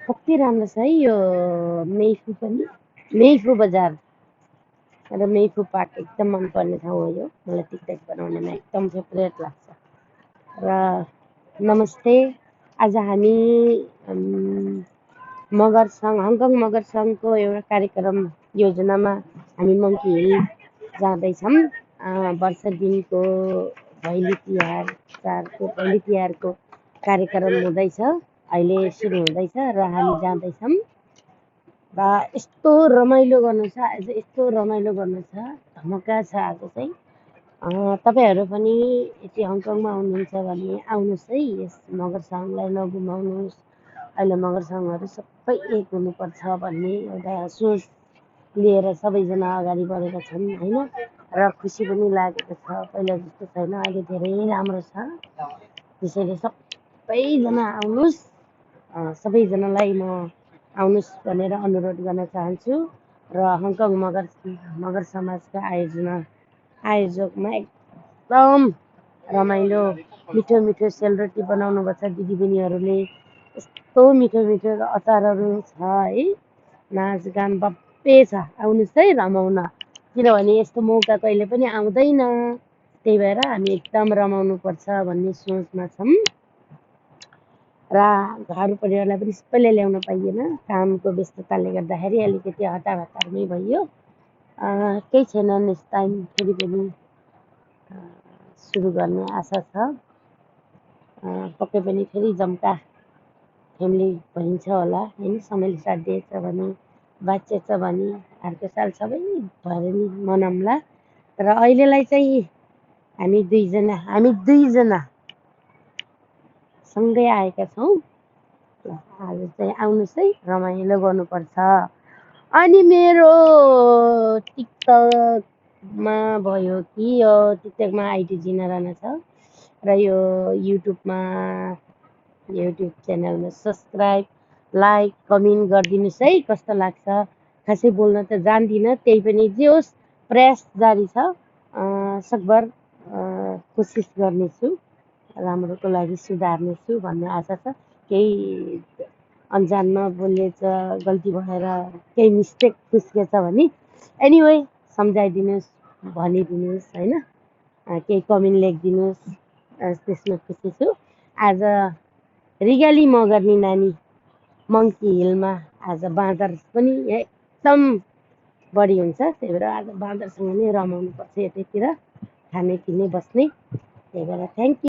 कति राम्रो छ है यो मेइफू पनि। मेइफू बजार र मेइफू पार्क एकदम मनपर्ने ठाउँ हो यो। मलाई टिकटक बनाउनेमा एकदम फेभरेट लाग्छ। र नमस्ते, आज हामी हङकङ मगर सङ्घको एउटा कार्यक्रम योजनामा हामी मङ्की हिल जाँदैछौँ। वर्ष दिनको भैली तिहारको कार्यक्रम हुँदैछ, अहिले सुरु हुँदैछ र हामी जाँदैछौँ। र यस्तो रमाइलो गर्नु छ, आज यस्तो रमाइलो गर्नु छ, धमाका छ आज चाहिँ। तपाईँहरू पनि यदि हङकङमा आउनुहुन्छ भने आउनुहोस् है, यस मगर सङ्घलाई नगुमाउनुहोस्। अहिले मगर सङ्घहरू सबै एक हुनुपर्छ भन्ने एउटा सोच लिएर सबैजना अगाडि बढेका छन् होइन। र खुसी पनि लागेको छ, पहिला जस्तो छैन, अहिले धेरै राम्रो छ। त्यसैले सबैजना आउनुहोस्, सबैजनालाई म आउनुहोस् भनेर अनुरोध गर्न चाहन्छु। र हङकङ मगर समाजका आयोजकमा एकदम रमाइलो मिठो मिठो सेलरोटी बनाउनुपर्छ दिदीबहिनीहरूले। यस्तो मिठो मिठो अचारहरू छ है, नाचगान बब्बे छ। आउनुहोस् है रमाउन, किनभने यस्तो मौका कहिले पनि आउँदैन। त्यही भएर हामी एकदम रमाउनुपर्छ भन्ने सोचमा छौँ। र घर परिवारलाई पनि सबैले ल्याउन पाइएन, कामको व्यस्तताले गर्दाखेरि अलिकति हतारमै भइयो। केही छैन, नेक्स्ट टाइम फेरि पनि सुरु गर्ने आशा छ। पक्कै पनि फेरि जम्का फ्यामिली भइन्छ होला होइन, समयले साथ दिएछ भने, बाँचेछ भने अर्को साल सबै भएर नि मनाउँला। र अहिलेलाई चाहिँ हामी दुईजना सँगै आएका छौँ। आज चाहिँ आउनुहोस् है, रमाइलो गर्नुपर्छ। अनि मेरो टिकटकमा भयो कि यो टिकटकमा आइडी जिना राणा छ र यो युट्युब च्यानलमा सब्सक्राइब, लाइक, कमेन्ट गरिदिनुहोस् है। कस्तो लाग्छ, खासै बोल्न त जान्दिनँ, त्यही पनि जे होस् प्रयास जारी छ। सकभर कोसिस गर्नेछु, राम्रोको लागि सुधार्नेछु भन्ने आशा छ। केही अन्जानमा बोलेछ, गल्ती भएर केही मिस्टेक निस्केछ भने एनिवे सम्झाइदिनुहोस्, भनिदिनुहोस् होइन। केही कमेन्ट लेखिदिनुहोस्, त्यसमा खुसी छु। आज रिगाली मगर्नी नानी मङ्की हिलमा आज बाँदर पनि एकदम बढी हुन्छ, त्यही भएर आज बाँदरसँग नै रमाउनुपर्छ यतैतिर, खाने पिउने बस्ने। त्यही भएर थ्याङ्क यू।